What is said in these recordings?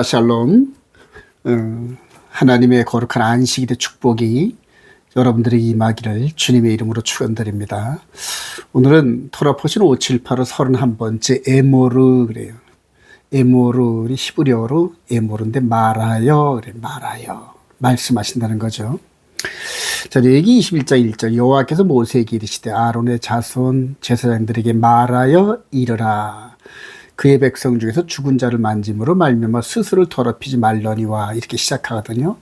샬롬. 하나님의 거룩한 안식일의 축복이 여러분들에게 임하기를 주님의 이름으로 축원드립니다. 오늘은 토라포신 578호 31번째 에모르 그래요. 에모르 히브리어로 에모르인데 말하여 그래. 말하여 말씀하신다는 거죠. 자, 레위기 21장 1절 여호와께서 모세에게 이르시되 아론의 자손 제사장들에게 말하여 이르라. 그의 백성 중에서 죽은 자를 만짐으로 말미암아 스스로를 더럽히지 말러니와 이렇게 시작하거든요.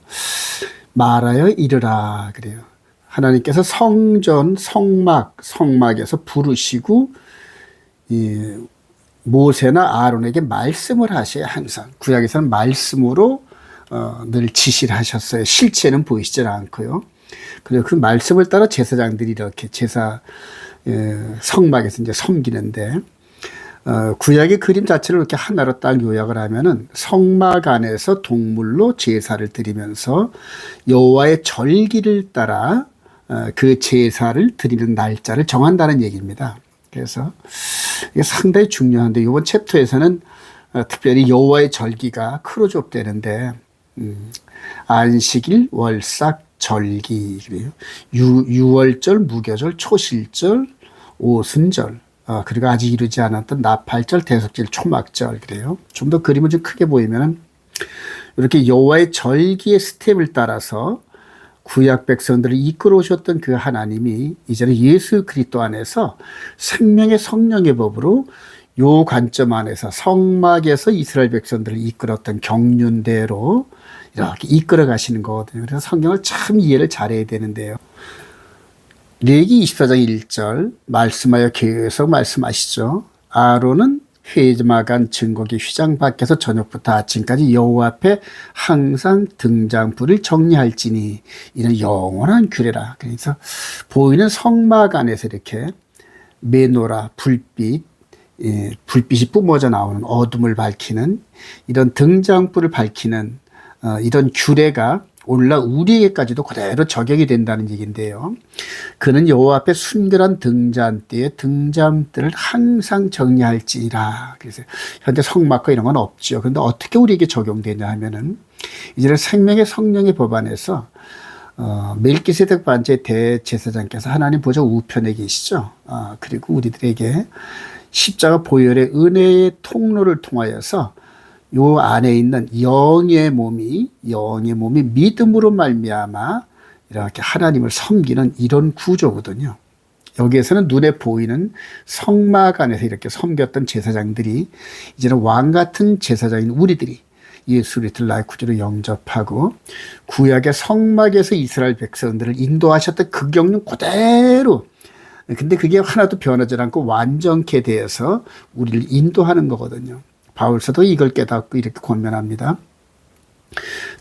말하여 이르라 그래요. 하나님께서 성전 성막에서 부르시고 모세나 아론에게 말씀을 하셔야 항상 구약에서는 말씀으로 늘 지시를 하셨어요. 실체는 보이시질 않고요. 그리고 그 말씀을 따라 제사장들이 이렇게 성막에서 이제 섬기는데 구약의 그림 자체를 이렇게 하나로 딱 요약을 하면은 성막 안에서 동물로 제사를 드리면서 여호와의 절기를 따라 그 제사를 드리는 날짜를 정한다는 얘기입니다. 그래서 이게 상당히 중요한데 이번 챕터에서는 특별히 여호와의 절기가 크로즈업되는데 안식일, 월삭, 절기 그래요. 유월절, 무교절, 초실절, 오순절 그리고 아직 이루지 않았던 나팔절, 대속절, 초막절 그래요. 좀 더 그림을 좀 크게 보이면은 이렇게 여호와의 절기의 스텝을 따라서 구약 백성들을 이끌어 오셨던 그 하나님이 이제는 예수 그리스도 안에서 생명의 성령의 법으로 요 관점 안에서 성막에서 이스라엘 백성들을 이끌었던 경륜대로 이렇게 이끌어 가시는 거거든요. 그래서 성경을 참 이해를 잘해야 되는데요. 레위기 24장 1절 말씀하여 계속 말씀하시죠. 아론은 회막안 증거기 휘장 밖에서 저녁부터 아침까지 여호와 앞에 항상 등장불을 정리할지니 이는 영원한 규례라. 그래서 보이는 성막 안에서 이렇게 메노라 불빛이 뿜어져 나오는 어둠을 밝히는 이런 등장불을 밝히는 이런 규례가 오늘날 우리에게까지도 그대로 적용이 된다는 얘기인데요. 그는 여호와 앞에 순결한 등잔대에 등잔대를 항상 정리할지라. 그래서 현재 성막과 이런 건 없죠. 그런데 어떻게 우리에게 적용되냐 하면은 이제는 생명의 성령의 법안에서 멜기세덱 반지의 대제사장께서 하나님 보좌 우편에 계시죠. 그리고 우리들에게 십자가 보혈의 은혜의 통로를 통하여서 요 안에 있는 영의 몸이 믿음으로 말미암아 이렇게 하나님을 섬기는 이런 구조거든요. 여기에서는 눈에 보이는 성막 안에서 이렇게 섬겼던 제사장들이 이제는 왕 같은 제사장인 우리들이 예수 그리스도를 나의 구주로 영접하고 구약의 성막에서 이스라엘 백성들을 인도하셨던 그 경륜 그대로, 근데 그게 하나도 변하지 않고 완전케 되어서 우리를 인도하는 거거든요. 바울서도 이걸 깨닫고 이렇게 권면합니다.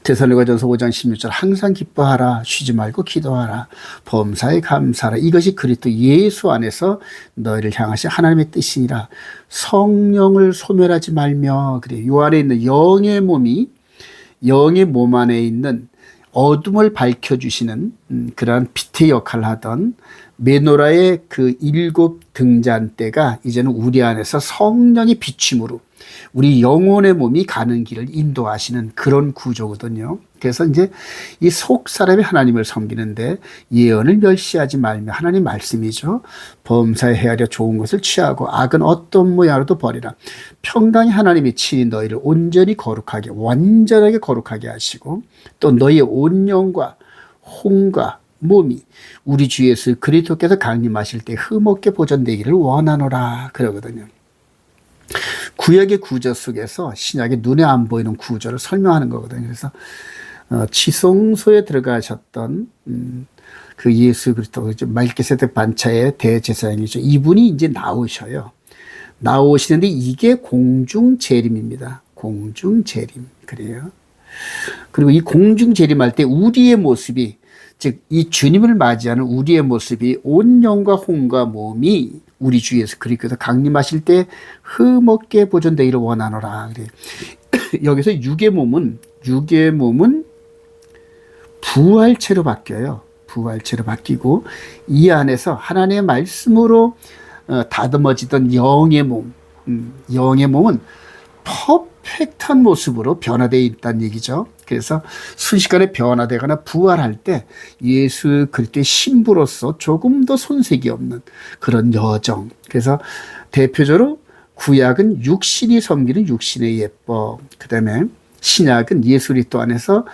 데살로니가전서 5장 16절 항상 기뻐하라 쉬지 말고 기도하라 범사에 감사하라 이것이 그리스도 예수 안에서 너희를 향하신 하나님의 뜻이니라. 성령을 소멸하지 말며 그래. 요 안에 있는 영의 몸 안에 있는 어둠을 밝혀주시는 그러한 빛의 역할을 하던 메노라의 그 7 등잔대가 이제는 우리 안에서 성령의 비춤으로 우리 영혼의 몸이 가는 길을 인도하시는 그런 구조거든요. 그래서 이제 이 속 사람이 하나님을 섬기는데 예언을 멸시하지 말며 하나님 말씀이죠. 범사에 헤아려 좋은 것을 취하고 악은 어떤 모양으로도 버리라. 평강이 하나님이 친히 너희를 온전히 거룩하게 완전하게 거룩하게 하시고 또 너희의 온 영과 혼과 몸이 우리 주 예수 그리스도께서 강림하실 때 흠없게 보존되기를 원하노라 그러거든요. 구약의 구조 속에서 신약의 눈에 안 보이는 구조를 설명하는 거거든요. 그래서 지성소에 들어가셨던 그 예수 그리스도 멜기세덱 반차의 대제사장이죠. 이분이 이제 나오셔요. 나오시는데 이게 공중 재림입니다. 공중 재림 그래요. 그리고 이 공중 재림할 때 우리의 모습이 즉 이 주님을 맞이하는 우리의 모습이 온 영과 혼과 몸이 우리 주 예수 그리스도께서 강림하실 때 흠없게 보존되기를 원하노라. 그래. 여기서 육의 몸은 부활체로 바뀌어요. 부활체로 바뀌고 이 안에서 하나님의 말씀으로 다듬어지던 영의 몸은 퍼펙트한 모습으로 변화되어 있다는 얘기죠. 그래서 순식간에 변화되거나 부활할 때 예수 그리스도의 신부로서 조금 더 손색이 없는 그런 여정. 그래서 대표적으로 구약은 육신이 섬기는 육신의 예법, 그 다음에 신약은 예수 그리스도 안에서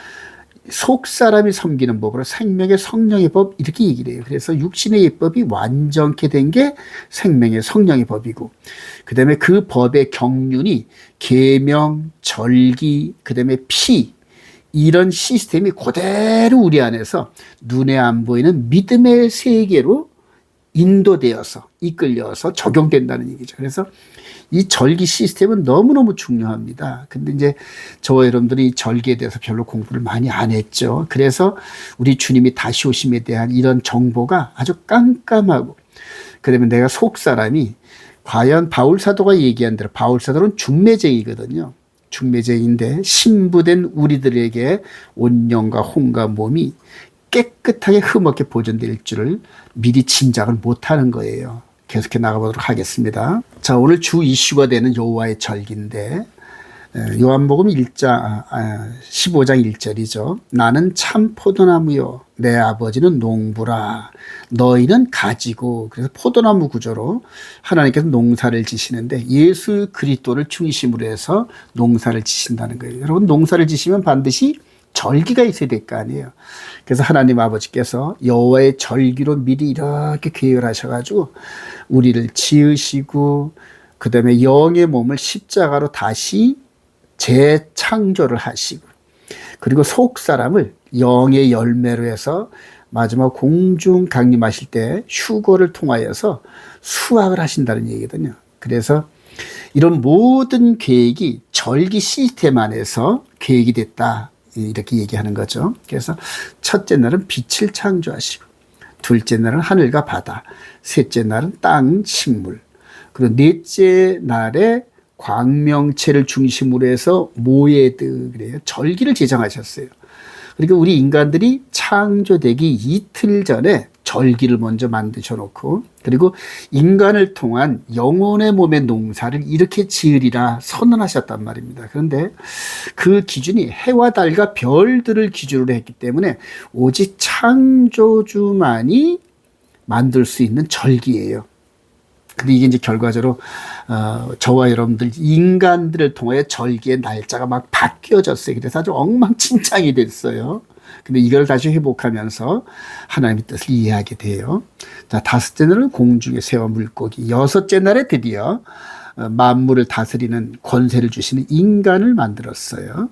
속 사람이 섬기는 법으로 생명의 성령의 법 이렇게 얘기를 해요. 그래서 육신의 예법이 완전케 된 게 생명의 성령의 법이고, 그 다음에 그 법의 경륜이 계명, 절기, 그 다음에 피, 이런 시스템이 그대로 우리 안에서 눈에 안 보이는 믿음의 세계로 인도되어서 이끌려서 적용된다는 얘기죠. 그래서 이 절기 시스템은 너무너무 중요합니다. 근데 이제 저와 여러분들이 절기에 대해서 별로 공부를 많이 안 했죠. 그래서 우리 주님이 다시 오심에 대한 이런 정보가 아주 깜깜하고, 그러면 내가 속 사람이 과연 바울 사도가 얘기한 대로, 바울 사도는 중매쟁이거든요. 중매쟁이인데 신부된 우리들에게 온 영과 혼과 몸이 깨끗하게 흠없게 보존될 줄을 미리 짐작을 못하는 거예요. 계속해 나가보도록 하겠습니다. 자, 오늘 주 이슈가 되는 여호와의 절기인데, 요한복음 15장 1절이죠. 나는 참 포도나무요 내 아버지는 농부라 너희는 가지고. 그래서 포도나무 구조로 하나님께서 농사를 지시는데 예수 그리스도를 중심으로 해서 농사를 지신다는 거예요. 여러분, 농사를 지시면 반드시 절기가 있어야 될 거 아니에요. 그래서 하나님 아버지께서 여호와의 절기로 미리 이렇게 계획을 하셔가지고 우리를 지으시고, 그 다음에 영의 몸을 십자가로 다시 재창조를 하시고, 그리고 속 사람을 영의 열매로 해서 마지막 공중 강림하실 때 휴거를 통하여서 수확을 하신다는 얘기거든요. 그래서 이런 모든 계획이 절기 시스템 안에서 계획이 됐다, 이렇게 얘기하는 거죠. 그래서 첫째 날은 빛을 창조하시고, 둘째 날은 하늘과 바다, 셋째 날은 땅, 식물, 그리고 넷째 날에 광명체를 중심으로 해서 모에드, 그래요. 절기를 제정하셨어요. 그러니까 우리 인간들이 창조되기 이틀 전에 절기를 먼저 만드셔 놓고, 그리고 인간을 통한 영혼의 몸의 농사를 이렇게 지으리라 선언하셨단 말입니다. 그런데 그 기준이 해와 달과 별들을 기준으로 했기 때문에 오직 창조주만이 만들 수 있는 절기예요. 근데 이게 이제 결과적으로 저와 여러분들 인간들을 통해 절기의 날짜가 막 바뀌어졌어요. 그래서 아주 엉망진창이 됐어요. 근데 이걸 다시 회복하면서 하나님의 뜻을 이해하게 돼요. 자, 다섯째 날은 공중의 새와 물고기, 여섯째 날에 드디어 만물을 다스리는 권세를 주시는 인간을 만들었어요.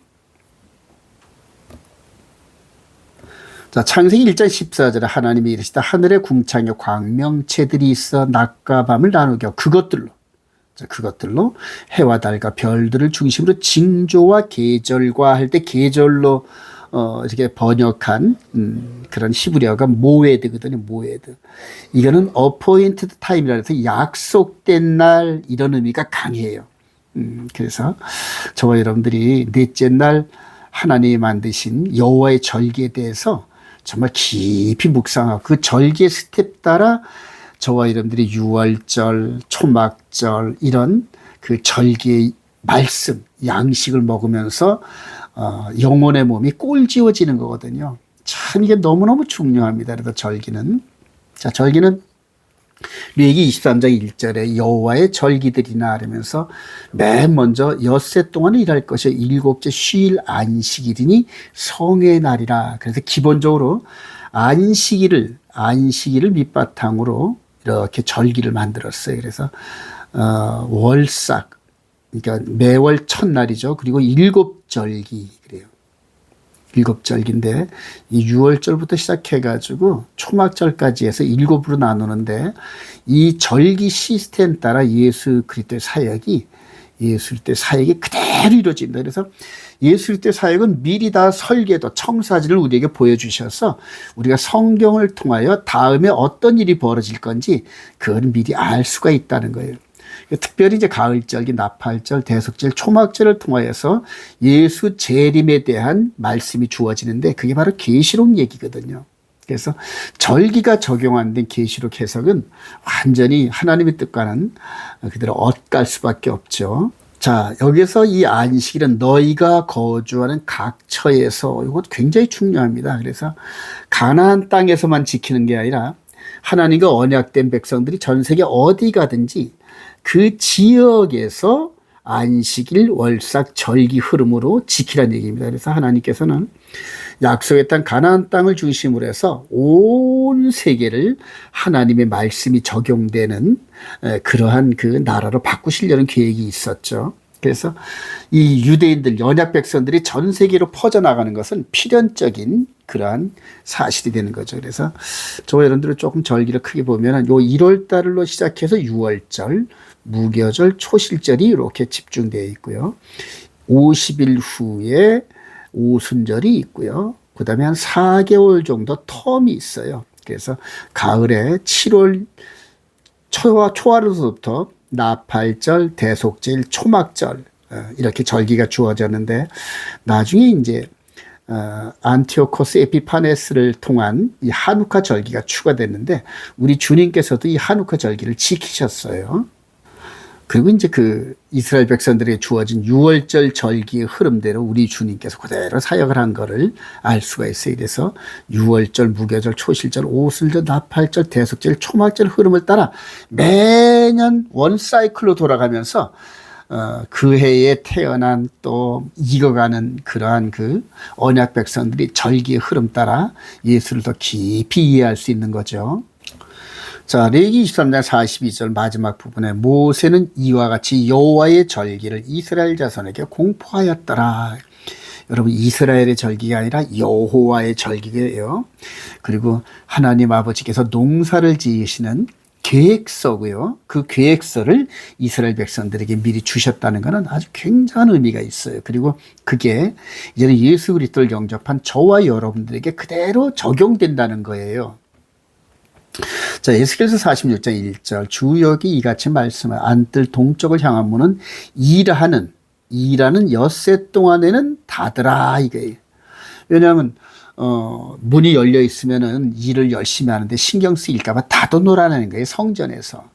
자, 창세기 1장 14절에 하나님이 이르시다 하늘의 궁창에 광명체들이 있어 낮과 밤을 나누게 하고 그것들로 해와 달과 별들을 중심으로 징조와 계절과 할 때 계절로 이렇게 번역한 그런 히브리어가 모에드거든요. 모에드. 이거는 appointed time이라 해서 약속된 날, 이런 의미가 강해요. 그래서 저와 여러분들이 넷째 날 하나님이 만드신 여호와의 절기에 대해서 정말 깊이 묵상하고 그 절기의 스텝 따라 저와 여러분들이 유월절, 초막절 이런 그 절기의 말씀, 양식을 먹으면서 영혼의 몸이 꼴지워지는 거거든요. 참 이게 너무너무 중요합니다. 그래서 절기는, 자, 절기는 레위기 23장 1절에 여호와의 절기들이나 하면서 맨 먼저 엿새 동안은 일할 것이 일곱째 쉴 안식일이니 성의 날이라. 그래서 기본적으로 안식일을 밑바탕으로 이렇게 절기를 만들었어요. 그래서 월삭, 그러니까 매월 첫날이죠. 그리고 일곱절기, 그래요. 일곱절기인데 이 6월절부터 시작해가지고 초막절까지 해서 일곱으로 나누는데, 이 절기 시스템 따라 예수 그리스도의 사역이 그대로 이루어진다. 그래서 예수 그리스도의 사역은 미리 다 설계도, 청사진을 우리에게 보여주셔서 우리가 성경을 통하여 다음에 어떤 일이 벌어질 건지 그걸 미리 알 수가 있다는 거예요. 특별히 이제 가을절기, 나팔절, 대속절, 초막절을 통하여서 예수 재림에 대한 말씀이 주어지는데 그게 바로 계시록 얘기거든요. 그래서 절기가 적용 안 된 계시록 해석은 완전히 하나님의 뜻과는 그대로 엇갈 수밖에 없죠. 자, 여기서 이 안식일은 너희가 거주하는 각 처에서, 이것 굉장히 중요합니다. 그래서 가나안 땅에서만 지키는 게 아니라 하나님과 언약된 백성들이 전 세계 어디 가든지 그 지역에서 안식일, 월삭, 절기 흐름으로 지키라는 얘기입니다. 그래서 하나님께서는 약속의 땅 가나안 땅을 중심으로 해서 온 세계를 하나님의 말씀이 적용되는 그러한 그 나라로 바꾸시려는 계획이 있었죠. 그래서 이 유대인들, 언약 백성들이 전 세계로 퍼져나가는 것은 필연적인 그러한 사실이 되는 거죠. 그래서 저 여러분들은 조금 절기를 크게 보면은 요 1월 달로 시작해서 6월절, 무교절, 초실절이 이렇게 집중되어 있고요. 50일 후에 오순절이 있고요. 그 다음에 한 4개월 정도 텀이 있어요. 그래서 가을에 7월 초하루부터 나팔절, 대속절, 초막절 이렇게 절기가 주어졌는데 나중에 이제 안티오코스 에피파네스를 통한 이 하누카 절기가 추가됐는데 우리 주님께서도 이 하누카 절기를 지키셨어요. 그리고 이제 그 이스라엘 백성들에게 주어진 6월절 절기의 흐름대로 우리 주님께서 그대로 사역을 한 거를 알 수가 있어요. 그래서 6월절, 무교절, 초실절, 오순절, 나팔절, 대속절, 초막절 흐름을 따라 매년 원 사이클로 돌아가면서 그 해에 태어난 또 익어가는 그러한 그 언약 백성들이 절기의 흐름 따라 예수를 더 깊이 이해할 수 있는 거죠. 자, 레위기 23장 42절 마지막 부분에 모세는 이와 같이 여호와의 절기를 이스라엘 자손에게 공포하였더라. 여러분, 이스라엘의 절기가 아니라 여호와의 절기예요. 그리고 하나님 아버지께서 농사를 지으시는 계획서고요. 그 계획서를 이스라엘 백성들에게 미리 주셨다는 것은 아주 굉장한 의미가 있어요. 그리고 그게 이제는 예수 그리스도를 영접한 저와 여러분들에게 그대로 적용된다는 거예요. 자, 에스겔서 46장 1절 주역이 이같이 말씀을 안뜰 동쪽을 향한 문은 일하는 엿새 동안에는 닫으라 이거예요. 왜냐하면 문이 열려 있으면은 일을 열심히 하는데 신경 쓰일까봐 닫아놓으라는 거예요, 성전에서.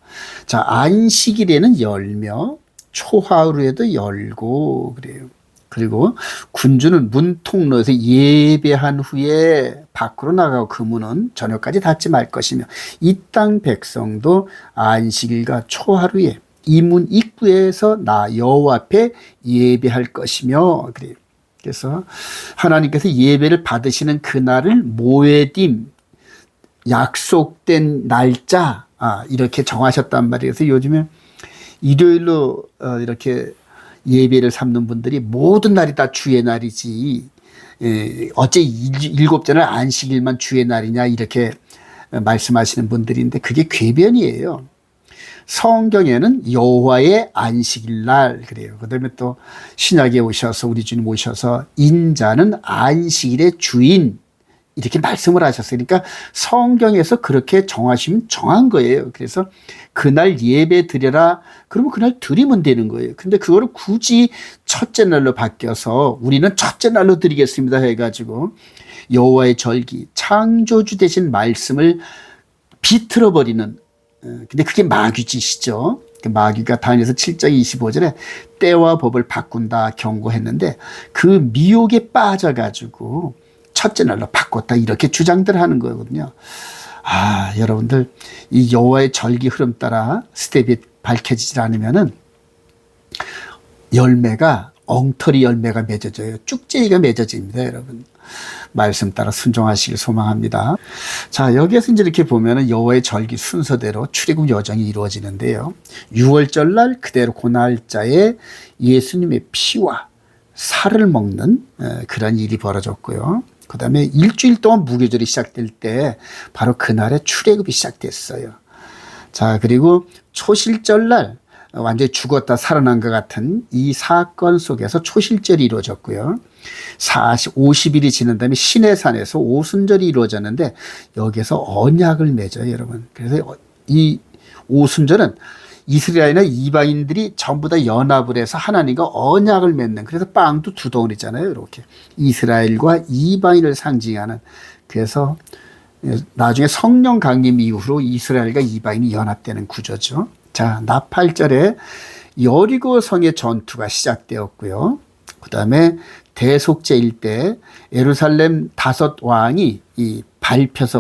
자, 안식일에는 열며 초하루에도 열고 그래요. 그리고 군주는 문 통로에서 예배한 후에 밖으로 나가고 그 문은 저녁까지 닫지 말 것이며 이 땅 백성도 안식일과 초하루에 이 문 입구에서 나 여호와 앞에 예배할 것이며 그래요. 그래서 하나님께서 예배를 받으시는 그날을 모에딤, 약속된 날짜 이렇게 정하셨단 말이에요. 그래서 요즘에 일요일로 이렇게 예배를 삼는 분들이 모든 날이 다 주의 날이지 어째 7자는 안식일만 주의 날이냐 이렇게 말씀하시는 분들인데 그게 궤변이에요. 성경에는 여호와의 안식일 날 그래요. 그다음에 또 신약에 오셔서 우리 주님 오셔서 인자는 안식일의 주인 이렇게 말씀을 하셨어요. 그러니까 성경에서 그렇게 정하시면 정한 거예요. 그래서 그날 예배 드려라. 그러면 그날 드리면 되는 거예요. 근데 그거를 굳이 첫째 날로 바뀌어서 우리는 첫째 날로 드리겠습니다 해가지고 여호와의 절기, 창조주 되신 말씀을 비틀어 버리는 근데 그게 마귀짓이죠. 마귀가 다니엘서 7장 25절에 때와 법을 바꾼다 경고했는데 그 미혹에 빠져가지고 첫째 날로 바꿨다 이렇게 주장들 하는 거거든요. 여러분들 이 여호와의 절기 흐름 따라 스텝이 밝혀지지 않으면은 열매가 엉터리 열매가 맺어져요. 쭉제이가 맺어집니다, 여러분. 말씀 따라 순종하시길 소망합니다. 자, 여기에서 이제 이렇게 보면은 여호와의 절기 순서대로 출애굽 여정이 이루어지는데요. 6월절 날 그대로 그 날짜에 예수님의 피와 살을 먹는 그런 일이 벌어졌고요. 그 다음에 일주일 동안 무교절이 시작될 때 바로 그날에 출애굽이 시작됐어요. 자, 그리고 초실절 날 완전히 죽었다 살아난 것 같은 이 사건 속에서 초실절이 이루어졌고요. 50일이 지난 다음에 시내산에서 오순절이 이루어졌는데 여기서 언약을 맺어요, 여러분. 그래서 이 오순절은 이스라엘이나 이방인들이 전부 다 연합을 해서 하나님과 언약을 맺는 그래서 빵도 두 덩어리잖아요. 이렇게 이스라엘과 이방인을 상징하는 그래서 나중에 성령 강림 이후로 이스라엘과 이방인이 연합되는 구조죠. 자, 나팔절에 여리고 성의 전투가 시작되었고요. 그 다음에 대속제일 때 예루살렘 5왕이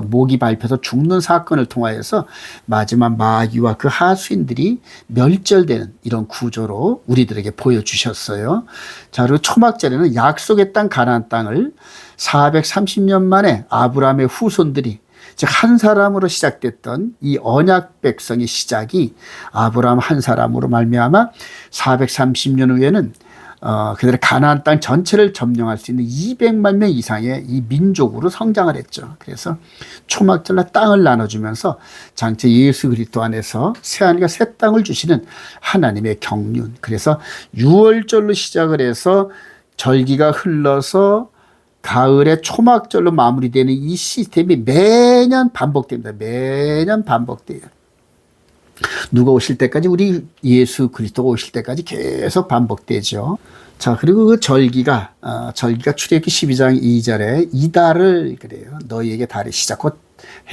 목이 밟혀서 죽는 사건을 통하여서 마지막 마귀와 그 하수인들이 멸절되는 이런 구조로 우리들에게 보여주셨어요. 자, 그리고 초막절에는 약속의 땅 가나안 땅을 430년 만에 아브라함의 후손들이 즉 한 사람으로 시작됐던 이 언약 백성의 시작이 아브라함 한 사람으로 말미암아 430년 후에는 그들의 가나안 땅 전체를 점령할 수 있는 200만 명 이상의 이 민족으로 성장을 했죠. 그래서 초막절날 땅을 나눠주면서 장차 예수 그리스도 안에서 새하늘과 새 땅을 주시는 하나님의 경륜. 그래서 6월절로 시작을 해서 절기가 흘러서 가을에 초막절로 마무리되는 이 시스템이 매년 반복됩니다. 매년 반복돼요. 누가 오실 때까지, 우리 예수 그리스도가 오실 때까지 계속 반복되죠. 자, 그리고 그 절기가 출애굽기 12장 2절에 이달을 그래요. 너희에게 달이 시작 곧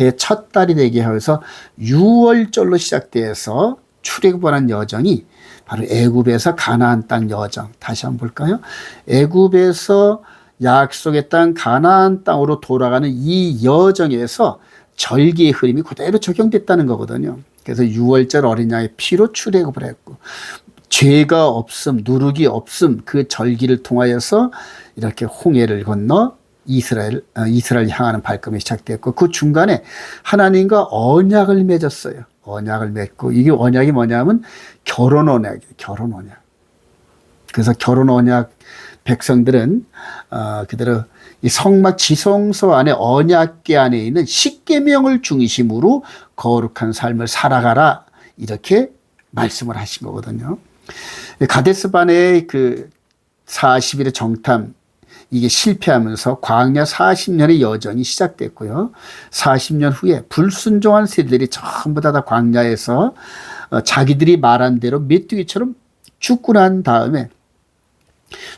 해의 첫 달이 되게 하여서 6월절로 시작돼서 출애굽하는 여정이 바로 애굽에서 가나안 땅 여정. 다시 한번 볼까요? 애굽에서 약속의 땅 가나안 땅으로 돌아가는 이 여정에서 절기의 흐름이 그대로 적용됐다는 거거든요. 그래서 6월절 어린 양의 피로 출애굽을 했고, 죄가 없음, 누룩이 없음, 그 절기를 통하여서 이렇게 홍해를 건너 이스라엘 향하는 발걸음이 시작됐고, 그 중간에 하나님과 언약을 맺었어요. 언약을 맺고, 이게 언약이 뭐냐면 결혼 언약이에요. 결혼 언약. 그래서 결혼 언약 백성들은 그대로 이 성막 지성소 안에 언약궤 안에 있는 십계명을 중심으로 거룩한 삶을 살아가라, 이렇게 말씀을 하신 거거든요. 가데스 바네의 그 40일의 정탐, 이게 실패하면서 광야 40년의 여정이 시작됐고요. 40년 후에 불순종한 세대들이 전부 다 광야에서 자기들이 말한 대로 메뚜기처럼 죽고 난 다음에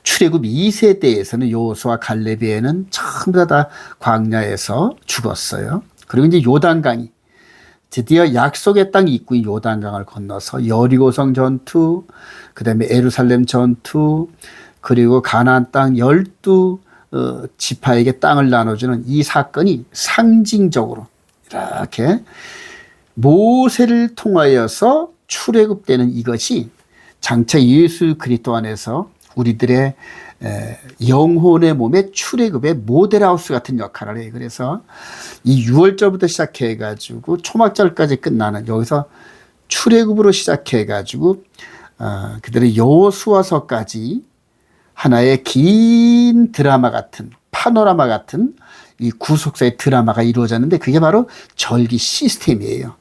출애굽 2세대에서는 여호수아 갈렙에는 전부 다 광야에서 죽었어요. 그리고 이제 요단강이 드디어 약속의 땅 입구인 요단강을 건너서 여리고성 전투, 그 다음에 예루살렘 전투, 그리고 가나안 땅 12지파에게 땅을 나눠주는 이 사건이 상징적으로 이렇게 모세를 통하여서 출애굽되는 이것이 장차 예수 그리스도 안에서 우리들의 영혼의 몸에 출애굽의 모델하우스 같은 역할을 해요. 그래서 이 6월절부터 시작해가지고 초막절까지 끝나는, 여기서 출애굽으로 시작해가지고 그들의 여호수아서까지 하나의 긴 드라마 같은, 파노라마 같은 이 구속사의 드라마가 이루어졌는데, 그게 바로 절기 시스템이에요.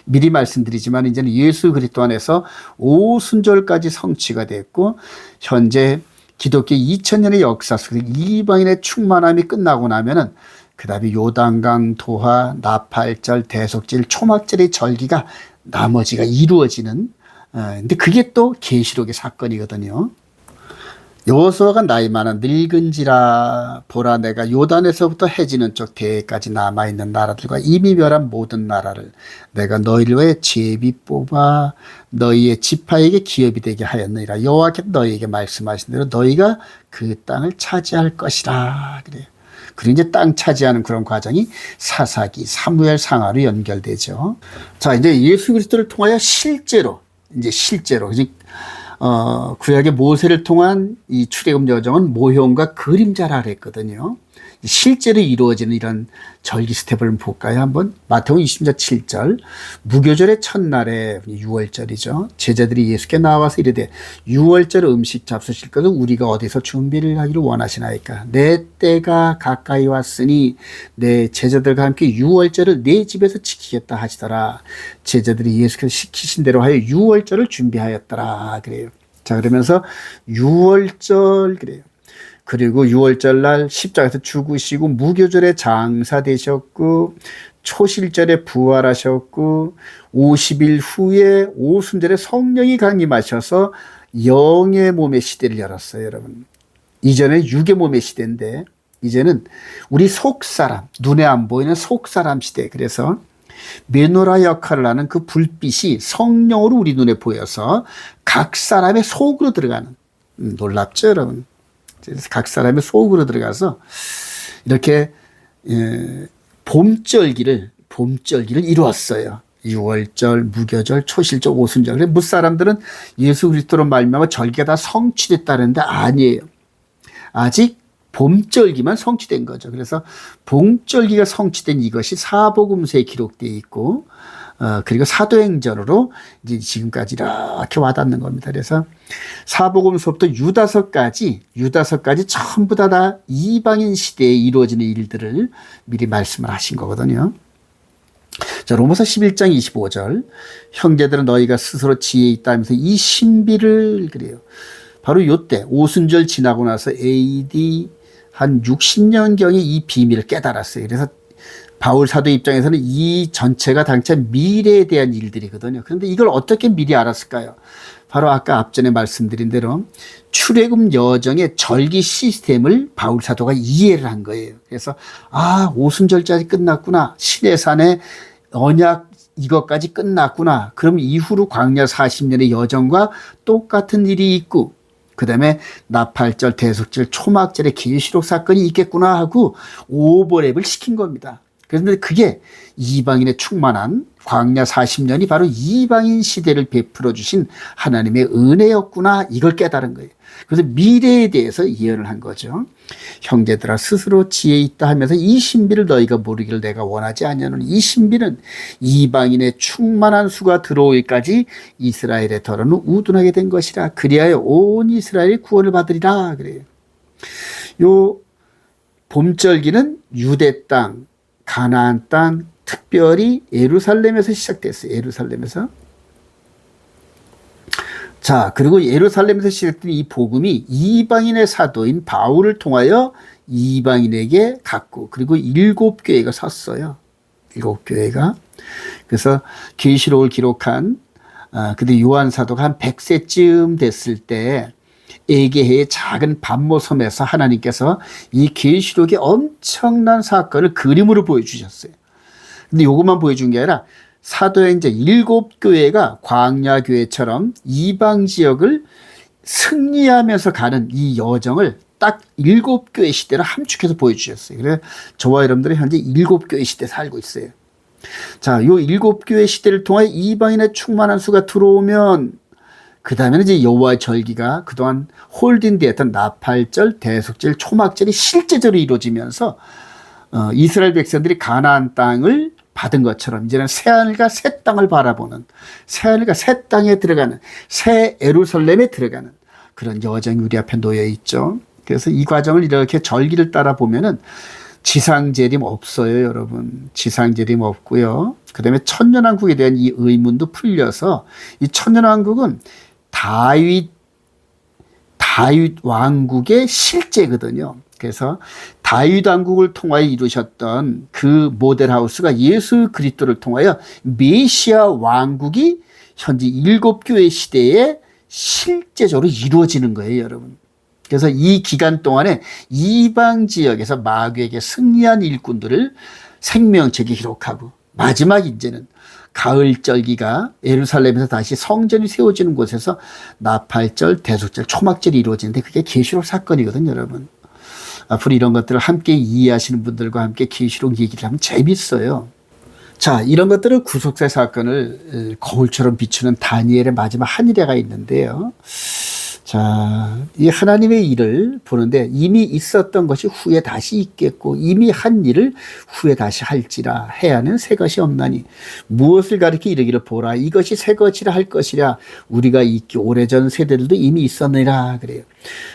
미리 말씀드리지만 이제는 예수 그리스도 안에서 오순절까지 성취가 됐고, 현재 기독교 2000년의 역사 속에 이방인의 충만함이 끝나고 나면은 그 다음에 요단강 도하, 나팔절, 대속절, 초막절의 절기가 나머지가 이루어지는, 근데 그게 또 계시록의 사건이거든요. 여호수아가 나이 많아 늙은지라 보라, 내가 요단에서부터 해지는 쪽 대해까지 남아있는 나라들과 이미 멸한 모든 나라를 내가 너희를 위해 제비 뽑아 너희의 지파에게 기업이 되게 하였느니라. 여호와께서 너희에게 말씀하신 대로 너희가 그 땅을 차지할 것이라. 그래요. 그리고 이제 땅 차지하는 그런 과정이 사사기, 사무엘 상하로 연결되죠. 자, 이제 예수 그리스도를 통하여 실제로 구약의 모세를 통한 이 출애굽 여정은 모형과 그림자라 그랬거든요. 실제로 이루어지는 이런 절기 스텝을 볼까요? 한번 마태복음 20장 7절, 무교절의 첫날에 6월절이죠. 제자들이 예수께 나와서 이르되 6월절 음식 잡수실 것을 우리가 어디서 준비를 하기를 원하시나이까? 내 때가 가까이 왔으니 내 제자들과 함께 6월절을 내 집에서 지키겠다 하시더라. 제자들이 예수께서 시키신 대로 하여 6월절을 준비하였더라. 그래요. 자, 그러면서 6월절 그래요. 그리고 6월절 날 십자가에서 죽으시고 무교절에 장사되셨고 초실절에 부활하셨고 50일 후에 오순절에 성령이 강림하셔서 영의 몸의 시대를 열었어요. 여러분, 이전에 육의 몸의 시대인데 이제는 우리 속사람, 눈에 안 보이는 속사람 시대. 그래서 메노라 역할을 하는 그 불빛이 성령으로 우리 눈에 보여서 각 사람의 속으로 들어가는, 놀랍죠 여러분. 그래서 각 사람의 속으로 들어가서 이렇게 봄절기를 이루었어요. 유월절, 무교절, 초실절, 오순절. 그래서 무사람들은 예수 그리스도로 말미암아 절기가 다 성취됐다는데 아니에요. 아직 봄절기만 성취된 거죠. 그래서 봄절기가 성취된 이것이 사복음서에 기록되어 있고, 그리고 사도행전으로 이제 지금까지 이렇게 와닿는 겁니다. 그래서 사복음서부터 유다서까지 전부 다 이방인 시대에 이루어지는 일들을 미리 말씀을 하신 거거든요. 자, 로마서 11장 25절. 형제들은 너희가 스스로 지혜 있다 하면서 이 신비를 그래요. 바로 요때 오순절 지나고 나서 AD 한 60년경에 이 비밀을 깨달았어요. 그래서 바울 사도 입장에서는 이 전체가 당최 미래에 대한 일들이거든요. 그런데 이걸 어떻게 미리 알았을까요? 바로 아까 앞전에 말씀드린 대로 출애굽 여정의 절기 시스템을 바울 사도가 이해를 한 거예요. 그래서 오순절까지 끝났구나. 시내산의 언약 이것까지 끝났구나. 그럼 이후로 광야 40년의 여정과 똑같은 일이 있고, 그 다음에 나팔절, 대속절, 초막절의 계시록 사건이 있겠구나 하고 오버랩을 시킨 겁니다. 그런데 그게 이방인의 충만한 광야 40년이 바로 이방인 시대를 베풀어 주신 하나님의 은혜였구나, 이걸 깨달은 거예요. 그래서 미래에 대해서 예언을 한 거죠. 형제들아 스스로 지혜 있다 하면서 이 신비를 너희가 모르기를 내가 원하지 않냐는, 이 신비는 이방인의 충만한 수가 들어오기까지 이스라엘의 덜어는 우둔하게 된 것이라. 그리하여 온 이스라엘이 구원을 받으리라 그래요. 요 봄절기는 유대 땅, 가나안 땅, 특별히 예루살렘에서 시작됐어요. 예루살렘에서. 자, 그리고 예루살렘에서 시작된 이 복음이 이방인의 사도인 바울을 통하여 이방인에게 갔고, 그리고 7교회가 섰어요. 7교회가. 그래서 계시록을 기록한, 근데 요한 사도가 한 100세쯤 됐을 때 에게해의 작은 반모섬에서 하나님께서 이 계시록의 엄청난 사건을 그림으로 보여주셨어요. 근데 요것만 보여준 게 아니라 사도행전 7교회가 광야교회처럼 이방 지역을 승리하면서 가는 이 여정을 딱 7교회 시대로 함축해서 보여주셨어요. 그래서 저와 여러분들은 현재 7교회 시대에 살고 있어요. 자, 요 7교회 시대를 통해 이방인의 충만한 수가 들어오면, 그 다음에는 이제 여호와의 절기가 그동안 홀딩되었던 나팔절, 대속절, 초막절이 실제적으로 이루어지면서 이스라엘 백성들이 가나안 땅을 받은 것처럼 이제는 새하늘과 새 땅을 바라보는, 새하늘과 새 땅에 들어가는, 새 예루살렘에 들어가는 그런 여정이 우리 앞에 놓여 있죠. 그래서 이 과정을 이렇게 절기를 따라 보면은 지상재림 없어요, 여러분. 지상재림 없고요. 그 다음에 천년왕국에 대한 이 의문도 풀려서, 이 천년왕국은 다윗 왕국의 실제거든요. 그래서 다윗 왕국을 통하여 이루셨던 그 모델하우스가 예수 그리스도를 통하여 메시아 왕국이 현재 7교회 시대에 실제적으로 이루어지는 거예요, 여러분. 그래서 이 기간 동안에 이방 지역에서 마귀에게 승리한 일꾼들을 생명책에 기록하고, 마지막 이제는 가을 절기가 예루살렘에서 다시 성전이 세워지는 곳에서 나팔절, 대속절, 초막절이 이루어지는데 그게 계시록 사건이거든요, 여러분. 앞으로 이런 것들을 함께 이해하시는 분들과 함께 계시록 얘기를 하면 재밌어요. 자, 이런 것들은 구속사 사건을 거울처럼 비추는 다니엘의 마지막 한 일회가 있는데요. 자, 이 하나님의 일을 보는데 이미 있었던 것이 후에 다시 있겠고, 이미 한 일을 후에 다시 할지라 해야 하는 새 것이 없나니 무엇을 가리켜 이르기를 보라 이것이 새 것이라 할 것이라 우리가 있기 오래전 세대들도 이미 있었느니라 그래요.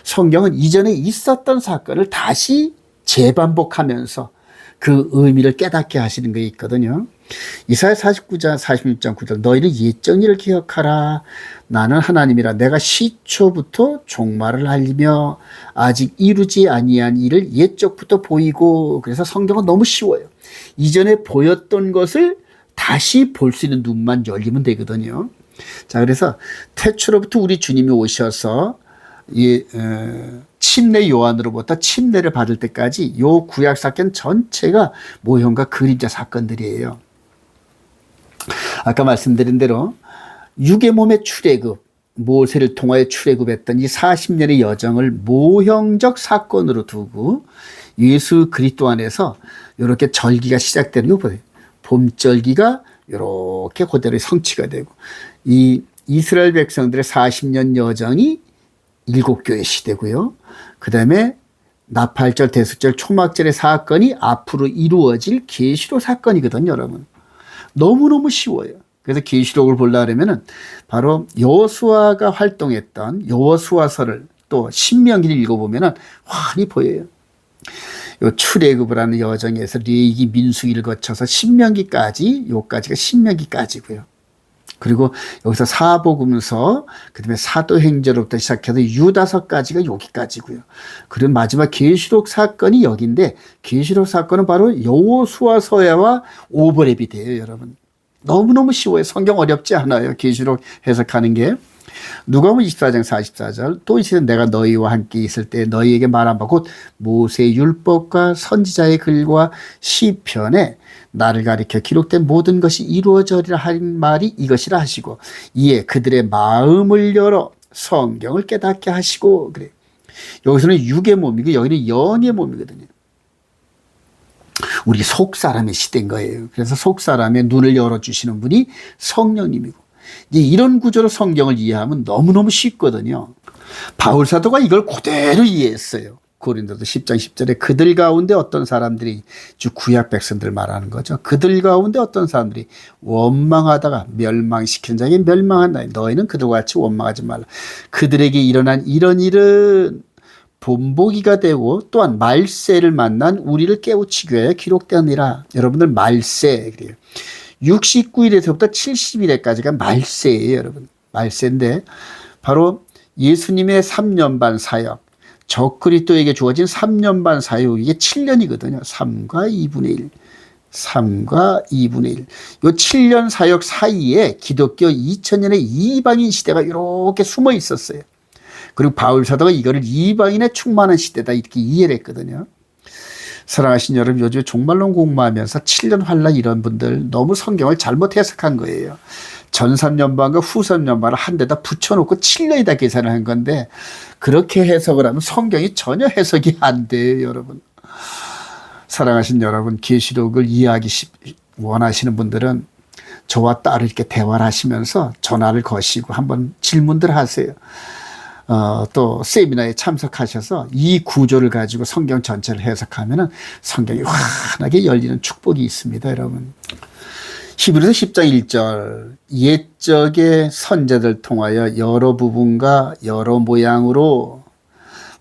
성경은 이전에 있었던 사건을 다시 재반복하면서 그 의미를 깨닫게 하시는 게 있거든요. 이사야 49장 46장 9절 너희는 옛적 일을 기억하라. 나는 하나님이라. 내가 시초부터 종말을 알리며 아직 이루지 아니한 일을 옛적부터 보이고. 그래서 성경은 너무 쉬워요. 이전에 보였던 것을 다시 볼 수 있는 눈만 열리면 되거든요. 자, 그래서 태초로부터 우리 주님이 오셔서 침례 요한으로부터 침례를 받을 때까지 요 구약 사건 전체가 모형과 그림자 사건들이에요. 아까 말씀드린 대로 육의 몸의 출애굽, 모세를 통하여 출애굽했던 이 40년의 여정을 모형적 사건으로 두고 예수 그리스도 안에서 이렇게 절기가 시작되는 거 보세요. 봄절기가 이렇게 그대로 성취가 되고 이 이스라엘 백성들의 40년 여정이 일곱교회 시대고요. 그 다음에 나팔절, 대속절, 초막절의 사건이 앞으로 이루어질 계시록 사건이거든요, 여러분. 너무너무 쉬워요. 그래서 계시록을 보려면 바로 여호수아가 활동했던 여호수아서를 또 신명기를 읽어보면 환히 보여요. 요 출애굽을 하는 여정에서 레위기, 민수기를 거쳐서 신명기까지, 요까지가 신명기까지고요. 그리고 여기서 사복음서, 그다음에 사도행전부터 시작해서 유다서까지가 여기까지고요. 그리고 마지막 계시록 사건이 여기인데 계시록 사건은 바로 여호수아서와 오버랩이 돼요, 여러분. 너무너무 쉬워요. 성경 어렵지 않아요. 계시록 해석하는 게. 누가복음 24장 44절 또 이제 내가 너희와 함께 있을 때 너희에게 말한 바 곧 모세의 율법과 선지자의 글과 시편에 나를 가리켜 기록된 모든 것이 이루어져리라 한 말이 이것이라 하시고 이에 그들의 마음을 열어 성경을 깨닫게 하시고 그래. 여기서는 육의 몸이고 여기는 영의 몸이거든요. 우리 속사람의 시대인 거예요. 그래서 속사람의 눈을 열어주시는 분이 성령님이고 이제 이런 구조로 성경을 이해하면 너무너무 쉽거든요. 바울사도가 이걸 그대로 이해했어요. 고린도서 10장 10절에 그들 가운데 어떤 사람들이 주 구약 백성들 말하는 거죠. 그들 가운데 어떤 사람들이 원망하다가 멸망시키는 자에게 멸망한다. 너희는 그들과 같이 원망하지 말라. 그들에게 일어난 이런 일은 본보기가 되고 또한 말세를 만난 우리를 깨우치기 위하여 기록되었느니라. 여러분들 말세 그래요. 69일에서부터 70일에까지가 말세예요, 여러분. 말세인데 바로 예수님의 3년 반 사역, 적그리스도에게 주어진 3년 반 사역 이게 7년이거든요. 3과 2분의 1. 3과 2분의 1. 요 7년 사역 사이에 기독교 2000년의 이방인 시대가 이렇게 숨어 있었어요. 그리고 바울 사도가 이거를 이방인의 충만한 시대다 이렇게 이해를 했거든요. 사랑하신 여러분, 요즘 종말론 공부하면서 7년 환란 이런 분들 너무 성경을 잘못 해석한 거예요. 전삼년반과 후삼년반을 한 데다 붙여놓고 7년이다 계산을 한 건데 그렇게 해석을 하면 성경이 전혀 해석이 안 돼요, 여러분. 사랑하신 여러분, 계시록을 이해하기 원하시는 분들은 저와 따로 이렇게 대화를 하시면서 전화를 거시고 한번 질문들 하세요. 또 세미나에 참석하셔서 이 구조를 가지고 성경 전체를 해석하면은 성경이 환하게 열리는 축복이 있습니다, 여러분. 히브리서 10장 1절 옛적의 선자들 통하여 여러 부분과 여러 모양으로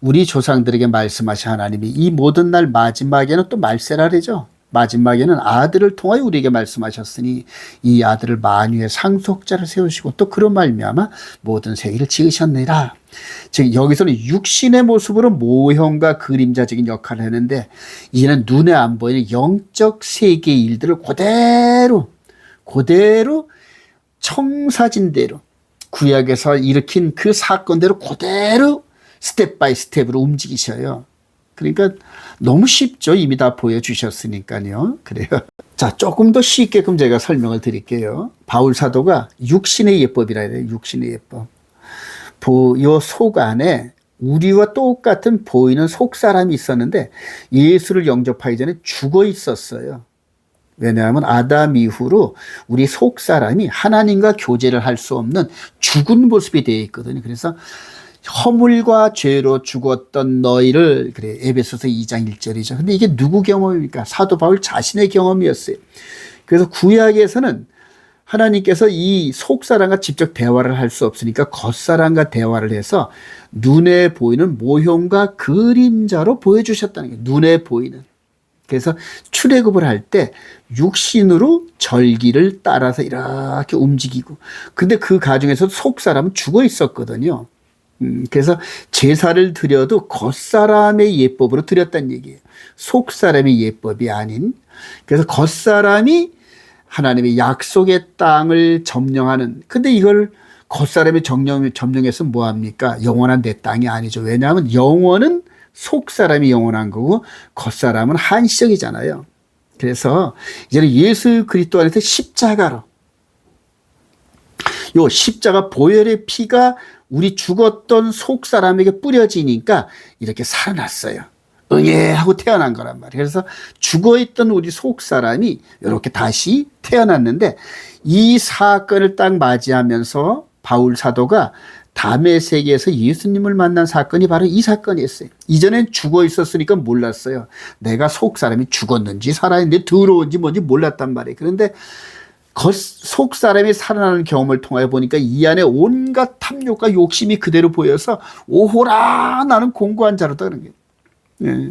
우리 조상들에게 말씀하신 하나님이 이 모든 날 마지막에는 또 말세라 그러죠. 마지막에는 아들을 통하여 우리에게 말씀하셨으니 이 아들을 만유의 상속자를 세우시고 또 그런 말미암아 모든 세계를 지으셨느니라. 즉 여기서는 육신의 모습으로 모형과 그림자적인 역할을 했는데 이제는 눈에 안 보이는 영적 세계의 일들을 그대로 청사진대로 구약에서 일으킨 그 사건대로 그대로 스텝 바이 스텝으로 움직이셔요. 그러니까 너무 쉽죠. 이미 다 보여주셨으니까요. 그래요. 자, 조금 더 쉽게끔 제가 설명을 드릴게요. 바울 사도가 육신의 예법이라 해요. 육신의 예법. 요 속 안에 우리와 똑같은 보이는 속 사람이 있었는데 예수를 영접하기 전에 죽어 있었어요. 왜냐하면 아담 이후로 우리 속 사람이 하나님과 교제를 할 수 없는 죽은 모습이 되어 있거든요. 그래서 허물과 죄로 죽었던 너희를 그래 에베소서 2장 1절이죠. 근데 이게 누구 경험입니까? 사도 바울 자신의 경험이었어요. 그래서 구약에서는 하나님께서 이 속사람과 직접 대화를 할 수 없으니까 겉사람과 대화를 해서 눈에 보이는 모형과 그림자로 보여주셨다는 거예요. 눈에 보이는. 그래서 출애굽을 할 때 육신으로 절기를 따라서 이렇게 움직이고 근데 그 과정에서 속사람은 죽어 있었거든요. 그래서 제사를 드려도 겉사람의 예법으로 드렸다는 얘기예요. 속사람의 예법이 아닌. 그래서 겉사람이 하나님의 약속의 땅을 점령하는. 근데 이걸 겉사람이 점령해서 뭐합니까? 영원한 내 땅이 아니죠. 왜냐하면 영원은 속사람이 영원한 거고 겉사람은 한시적이잖아요. 그래서 이제는 예수 그리스도 안에서 십자가로 요 십자가 보혈의 피가 우리 죽었던 속 사람에게 뿌려지니까 이렇게 살아났어요. 응애하고 태어난 거란 말이에요. 그래서 죽어있던 우리 속 사람이 이렇게 다시 태어났는데, 이 사건을 딱 맞이하면서 바울 사도가 다메섹에서 예수님을 만난 사건이 바로 이 사건이었어요. 이전엔 죽어 있었으니까 몰랐어요. 내가 속 사람이 죽었는지 살아있는지 더러운지 뭔지 몰랐단 말이에요. 그런데 속 사람이 살아나는 경험을 통하여 보니까 이 안에 온갖 탐욕과 욕심이 그대로 보여서 오호라 나는 공고한 자로다 그런 거예요. 예.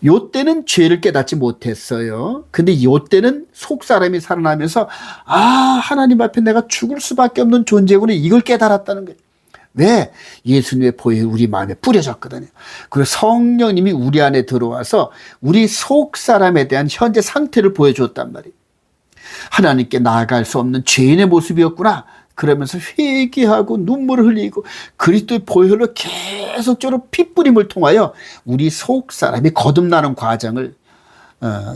요 때는 죄를 깨닫지 못했어요. 근데 요 때는 속 사람이 살아나면서 아, 하나님 앞에 내가 죽을 수밖에 없는 존재구나, 이걸 깨달았다는 거예요. 왜? 예수님의 보혈이 우리 마음에 뿌려졌거든요. 그리고 성령님이 우리 안에 들어와서 우리 속 사람에 대한 현재 상태를 보여줬단 말이에요. 하나님께 나아갈 수 없는 죄인의 모습이었구나. 그러면서 회개하고 눈물을 흘리고 그리스도의 보혈로 계속적으로 핏뿌림을 통하여 우리 속 사람이 거듭나는 과정을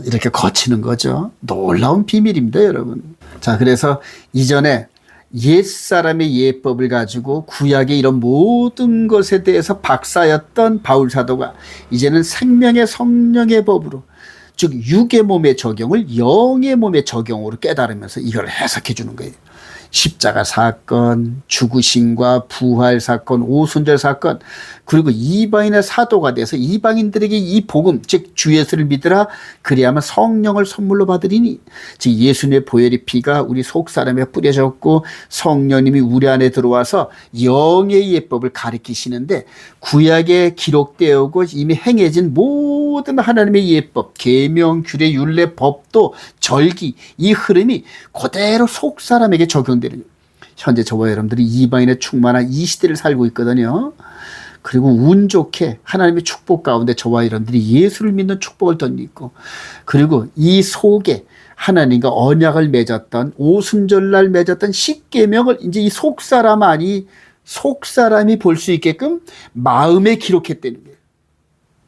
이렇게 거치는 거죠. 놀라운 비밀입니다, 여러분. 자, 그래서 이전에 옛사람의 예법을 가지고 구약의 이런 모든 것에 대해서 박사였던 바울 사도가 이제는 생명의 성령의 법으로, 즉 육의 몸의 적용을 영의 몸의 적용으로 깨달으면서 이걸 해석해 주는 거예요. 십자가 사건, 죽으심과 부활 사건, 오순절 사건, 그리고 이방인의 사도가 돼서 이방인들에게 이 복음, 즉 주 예수를 믿으라 그리하면 성령을 선물로 받으리니, 즉 예수님의 보혈의 피가 우리 속 사람에 뿌려졌고 성령님이 우리 안에 들어와서 영의 예법을 가르치시는데, 구약에 기록되어 오고 이미 행해진 모든 하나님의 예법, 계명, 규례, 율례, 법도, 절기, 이 흐름이 그대로 속 사람에게 적용되는 거예요. 현재 저와 여러분들이 이방인의 충만한 이 시대를 살고 있거든요. 그리고 운 좋게 하나님의 축복 가운데 저와 여러분들이 예수를 믿는 축복을 덧입고, 그리고 이 속에 하나님과 언약을 맺었던, 오순절날 맺었던 십계명을 이제 이 속사람이 볼 수 있게끔 마음에 기록했다는 거예요.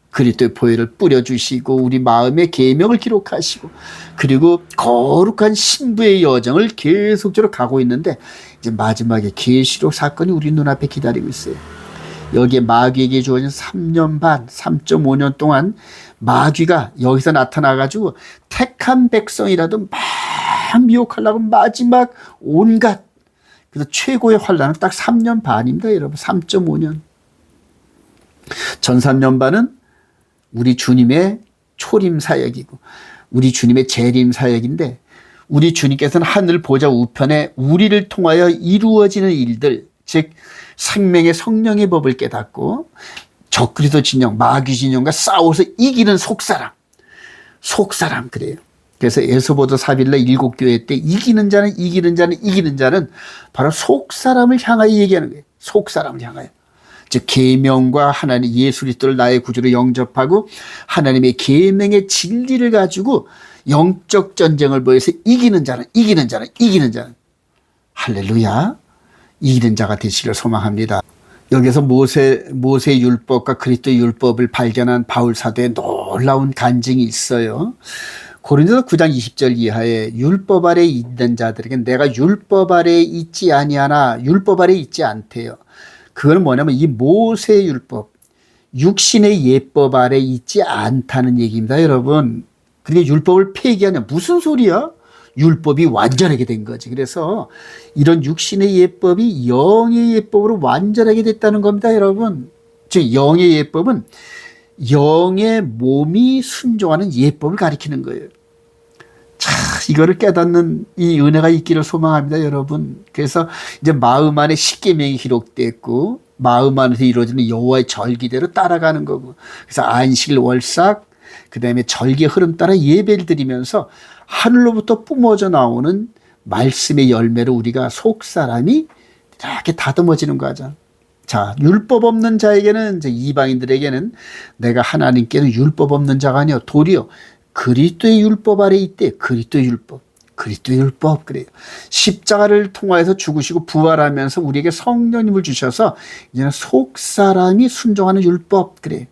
그리스도의 보혈을 뿌려주시고 우리 마음의 계명을 기록하시고, 그리고 거룩한 신부의 여정을 계속적으로 가고 있는데, 이제 마지막에 계시록 사건이 우리 눈앞에 기다리고 있어요. 여기에 마귀에게 주어진 3년 반, 3.5년 동안 마귀가 여기서 나타나가지고 택한 백성이라도 막 미혹하려고 마지막 온갖, 그래서 최고의 환란은 딱 3년 반입니다, 여러분. 3.5년. 전 3년 반은 우리 주님의 초림 사역이고 우리 주님의 재림 사역인데, 우리 주님께서는 하늘 보좌 우편에 우리를 통하여 이루어지는 일들, 즉 생명의 성령의 법을 깨닫고 적그리스도 진영, 마귀 진영과 싸워서 이기는 속사람 그래요. 그래서 에스보도 4일날 7교회 때 이기는 자는 바로 속사람을 향하여 얘기하는 거예요. 속사람을 향하여. 즉 계명과 하나님 예수 그리스도를 나의 구주로 영접하고 하나님의 계명의 진리를 가지고 영적 전쟁을 벌여서 이기는 자는 할렐루야, 이기는 자가 되시기를 소망합니다. 여기서 모세 율법과 그리스도의 율법을 발견한 바울 사도의 놀라운 간증이 있어요. 고린도서 9장 20절 이하에 율법 아래 있는 자들에게 내가 율법 아래 있지 아니하나, 율법 아래 있지 않대요. 그건 뭐냐면 이 모세 율법, 육신의 예법 아래 있지 않다는 얘기입니다, 여러분. 그러니까 율법을 폐기하냐, 무슨 소리야? 율법이 완전하게 된 거지. 그래서 이런 육신의 예법이 영의 예법으로 완전하게 됐다는 겁니다, 여러분. 즉 영의 예법은 영의 몸이 순종하는 예법을 가리키는 거예요. 자, 이거를 깨닫는 이 은혜가 있기를 소망합니다, 여러분. 그래서 이제 마음 안에 십계명이 기록됐고 마음 안에서 이루어지는 여호와의 절기대로 따라가는 거고, 그래서 안식, 월삭, 그 다음에 절기 흐름 따라 예배를 드리면서 하늘로부터 뿜어져 나오는 말씀의 열매로 우리가 속사람이 이렇게 다듬어지는 거죠. 자, 율법 없는 자에게는, 이제 이방인들에게는 내가 하나님께는 율법 없는 자가 아니요 도리어 그리스도의 율법 아래 있대. 그리스도의 율법 그래요. 십자가를 통하여서 죽으시고 부활하면서 우리에게 성령님을 주셔서 이제는 속사람이 순종하는 율법 그래요.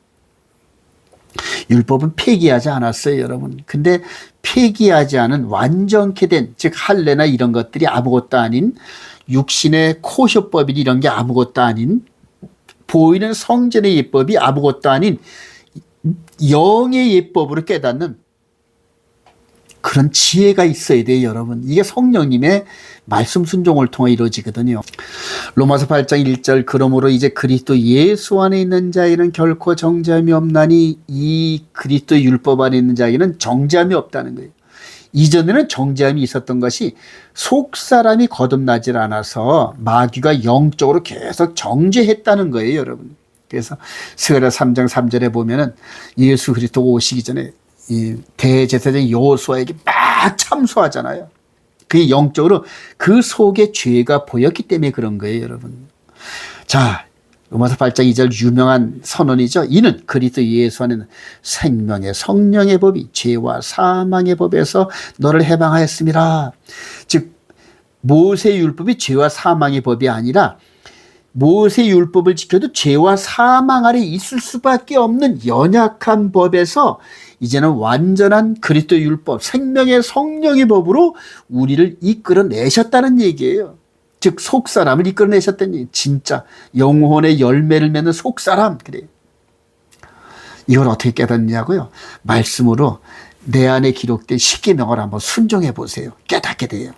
율법은 폐기하지 않았어요, 여러분. 근데 폐기하지 않은 완전케 된, 즉 할례나 이런 것들이 아무것도 아닌 육신의 코효법이 이런 게 아무것도 아닌, 보이는 성전의 예법이 아무것도 아닌 영의 예법으로 깨닫는 그런 지혜가 있어야 돼요, 여러분. 이게 성령님의 말씀 순종을 통해 이루어지거든요. 로마서 8장 1절, 그러므로 이제 그리스도 예수 안에 있는 자에는 결코 정죄함이 없나니 이 그리스도 율법 안에 있는 자에는 정죄함이 없다는 거예요. 이전에는 정죄함이 있었던 것이 속 사람이 거듭나질 않아서 마귀가 영적으로 계속 정죄했다는 거예요, 여러분. 그래서 스가랴 3장 3절에 보면은 예수 그리스도가 오시기 전에 이 대제사장 여호수아에게 막 참소하잖아요. 그게 영적으로 그 속에 죄가 보였기 때문에 그런 거예요, 여러분. 자, 로마서 8장 2절 유명한 선언이죠. 이는 그리스도 예수 안에는 생명의 성령의 법이 죄와 사망의 법에서 너를 해방하였습니다. 즉 모세 율법이 죄와 사망의 법이 아니라 모세 율법을 지켜도 죄와 사망 아래 있을 수밖에 없는 연약한 법에서 이제는 완전한 그리스도 율법, 생명의 성령의 법으로 우리를 이끌어내셨다는 얘기예요. 즉 속사람을 이끌어내셨다는 얘기. 진짜 영혼의 열매를 맺는 속사람. 그래요. 이걸 어떻게 깨닫냐고요? 말씀으로 내 안에 기록된 십계명을 한번 순종해 보세요. 깨닫게 돼요.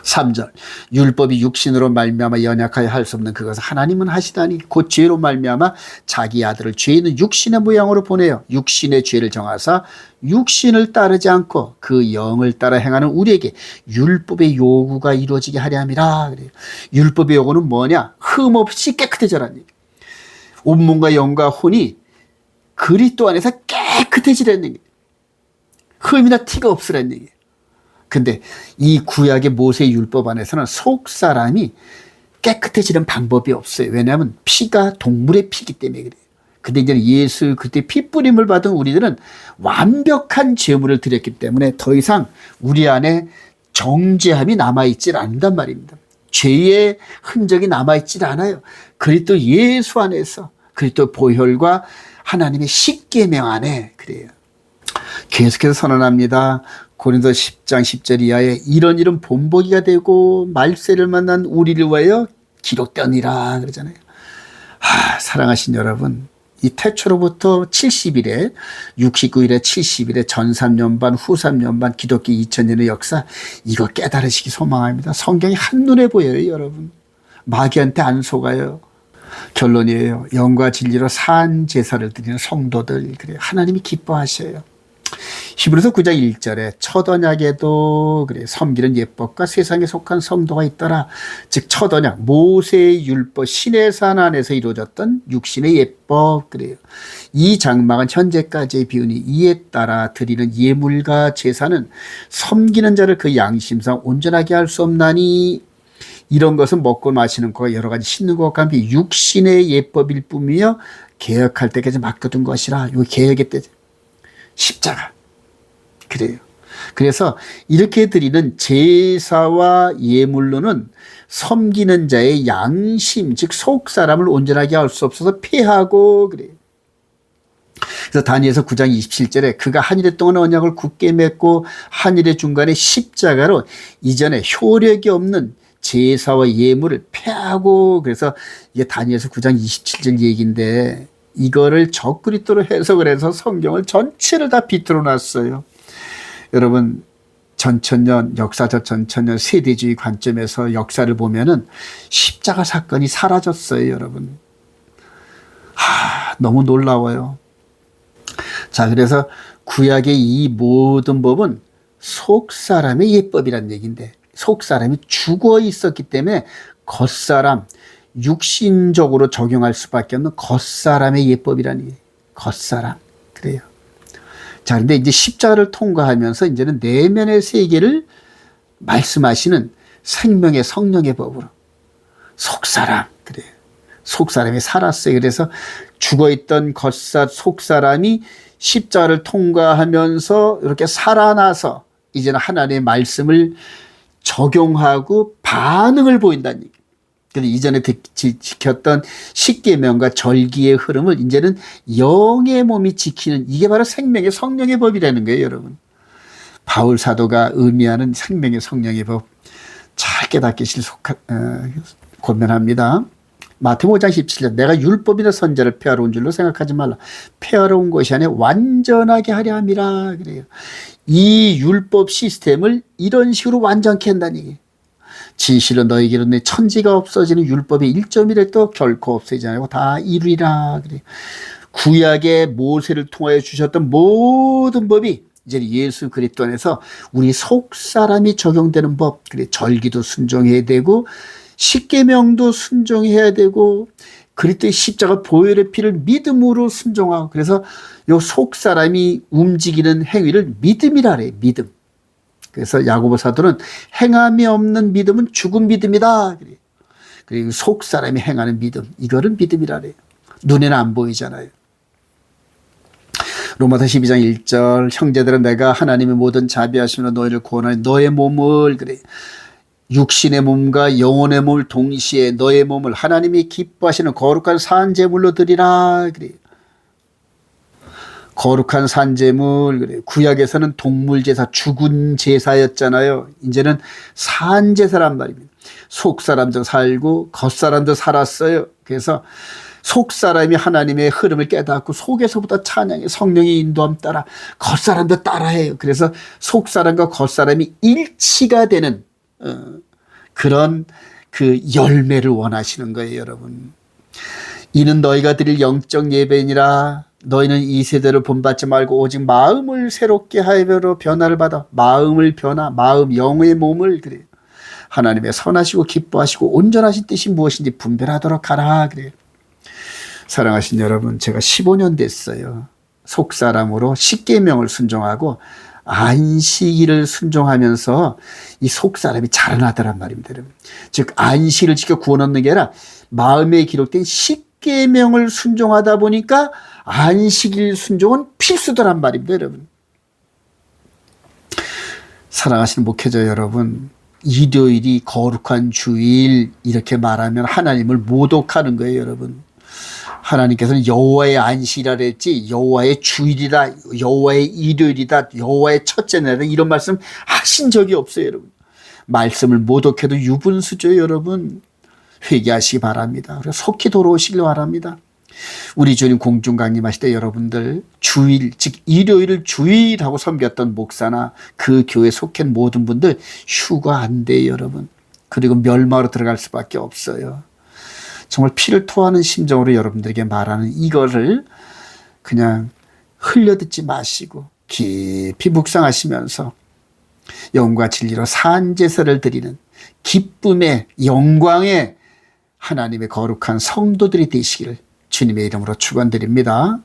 3절, 율법이 육신으로 말미암아 연약하여 할 수 없는 그것을 하나님은 하시다니 곧 죄로 말미암아 자기 아들을 죄 있는 육신의 모양으로 보내어 육신의 죄를 정하사 육신을 따르지 않고 그 영을 따라 행하는 우리에게 율법의 요구가 이루어지게 하려 함이라. 그래요. 율법의 요구는 뭐냐? 흠없이 깨끗해져라는 얘기. 온몸과 영과 혼이 그리스도 안에서 깨끗해지라는 얘기. 흠이나 티가 없으라는 얘기. 근데 이 구약의 모세 율법 안에서는 속 사람이 깨끗해지는 방법이 없어요. 왜냐하면 피가 동물의 피기 때문에 그래요. 근데 이제 예수 그때 피 뿌림을 받은 우리들은 완벽한 제물을 드렸기 때문에 더 이상 우리 안에 정죄함이 남아있질 않는단 말입니다. 죄의 흔적이 남아있질 않아요. 그리스도 예수 안에서 그리스도 보혈과 하나님의 십계명 안에 그래요. 계속해서 선언합니다. 고린도 10장 10절 이하에 이런 일은 본보기가 되고 말세를 만난 우리를 위하여 기록되니라 그러잖아요. 사랑하신 여러분, 이 태초로부터 70일에 69일에 70일에 전 3년 반 후 3년 반 기독교 2000년의 역사, 이거 깨달으시기 소망합니다. 성경이 한눈에 보여요, 여러분. 마귀한테 안 속아요. 결론이에요. 영과 진리로 산 제사를 드리는 성도들, 그래요. 하나님이 기뻐하셔요. 히브리서 9장 1절에 첫 언약에도 그래 섬기는 예법과 세상에 속한 성도가 있더라. 즉 첫 언약 모세의 율법 시내산 안에서 이루어졌던 육신의 예법 그래요. 이 장막은 현재까지의 비우니 이에 따라 드리는 예물과 제사는 섬기는 자를 그 양심상 온전하게 할 수 없나니 이런 것은 먹고 마시는 것과 여러 가지 씻는 것과 함께 육신의 예법일 뿐이며 개혁할 때까지 맡겨둔 것이라. 요 개혁의 때 십자가. 그래요. 그래서 이렇게 드리는 제사와 예물로는 섬기는 자의 양심, 즉 속 사람을 온전하게 할 수 없어서 피하고 그래요. 그래서 다니엘서 9장 27절에 그가 한 일 동안 언약을 굳게 맺고 한 일의 중간에 십자가로 이전에 효력이 없는 제사와 예물을 폐하고, 그래서 이게 다니엘서 9장 27절 얘기인데 이거를 적그리스도로 해석을 해서 성경을 전체를 다 비틀어 놨어요. 여러분, 전천년, 역사적 전천년 세대주의 관점에서 역사를 보면은 십자가 사건이 사라졌어요, 여러분. 너무 놀라워요. 자, 그래서 구약의 이 모든 법은 속 사람의 예법이라는 얘기인데, 속 사람이 죽어 있었기 때문에 겉사람, 육신적으로 적용할 수밖에 없는 겉사람의 예법이라는 얘기예요. 겉사람. 그래요. 자, 근데 이제 십자가를 통과하면서 이제는 내면의 세계를 말씀하시는 생명의 성령의 법으로 속사람, 그래요. 속사람이 살았어요. 그래서 죽어있던 속사람이 십자가를 통과하면서 이렇게 살아나서 이제는 하나님의 말씀을 적용하고 반응을 보인다는 얘기예요. 그래서 이전에 지켰던 십계명과 절기의 흐름을 이제는 영의 몸이 지키는, 이게 바로 생명의 성령의 법이라는 거예요, 여러분. 바울 사도가 의미하는 생명의 성령의 법 잘 깨닫기를 권면합니다. 마태복음 5장 17절 내가 율법이나 선지자를 폐하러 온 줄로 생각하지 말라. 폐하러 온 것이 아니라 완전하게 하려 함이라 그래요. 이 율법 시스템을 이런 식으로 완전케 한다는 얘기예요. 진실로 너희에게로 내 천지가 없어지는 율법의 1점이라도 결코 없어지지 않고 다 이루리라 그래요. 구약의 모세를 통하여 주셨던 모든 법이 이제 예수 그리스도 안에서 우리 속 사람이 적용되는 법, 그래 절기도 순종해야 되고 십계명도 순종해야 되고 그리스도의 십자가 보혈의 피를 믿음으로 순종하고 그래서 요 속 사람이 움직이는 행위를 믿음이라 그래요. 믿음. 그래서 야고보 사도는 행함이 없는 믿음은 죽은 믿음이다. 그리고 속 사람이 행하는 믿음, 이거를 믿음이라 그래요. 눈에는 안 보이잖아요. 로마서 12장 1절 형제들은 내가 하나님의 모든 자비하심으로 너희를 구원하니 너의 몸을 그래 육신의 몸과 영혼의 몸을 동시에 너의 몸을 하나님이 기뻐하시는 거룩한 산제물로 드리라 그래. 거룩한 산제물 그래. 구약에서는 동물 제사 죽은 제사였잖아요. 이제는 산제사란 말입니다. 속 사람도 살고 겉 사람도 살았어요. 그래서 속 사람이 하나님의 흐름을 깨닫고 속에서부터 찬양해 성령의 인도함 따라 겉 사람도 따라해요. 그래서 속 사람과 겉 사람이 일치가 되는 그런 그 열매를 원하시는 거예요, 여러분. 이는 너희가 드릴 영적 예배니라. 너희는 이 세대를 본받지 말고 오직 마음을 새롭게 하여로 변화를 받아. 마음을 변화, 마음, 영의 몸을 그래요. 하나님의 선하시고 기뻐하시고 온전하신 뜻이 무엇인지 분별하도록 하라 그래요. 사랑하신 여러분, 제가 15년 됐어요. 속사람으로 십계명을 순종하고 안식일을 순종하면서 이 속사람이 자라나더란 말입니다. 여러분. 즉 안식일을 지켜 구원 얻는 게 아니라 마음에 기록된 십계명을 순종하다 보니까 안식일 순종은 필수더란 말입니다. 여러분. 사랑하시는 목회자 여러분, 일요일이 거룩한 주일 이렇게 말하면 하나님을 모독하는 거예요. 여러분. 하나님께서는 여호와의 안식이라 그랬지 여호와의 주일이다, 여호와의 일요일이다, 여호와의 첫째 날이다 이런 말씀 하신 적이 없어요. 여러분. 말씀을 모독해도 유분수죠. 여러분. 회개하시기 바랍니다. 그래서 속히 돌아오시길 바랍니다. 우리 주님 공중 강림하실 때 여러분들 주일 즉 일요일을 주일하고 섬겼던 목사나 그 교회에 속한 모든 분들 휴가 안 돼요. 여러분. 그리고 멸망으로 들어갈 수밖에 없어요. 정말 피를 토하는 심정으로 여러분들에게 말하는 이거를 그냥 흘려듣지 마시고 깊이 묵상하시면서 영과 진리로 산제사를 드리는 기쁨의 영광의 하나님의 거룩한 성도들이 되시기를 주님의 이름으로 축원드립니다.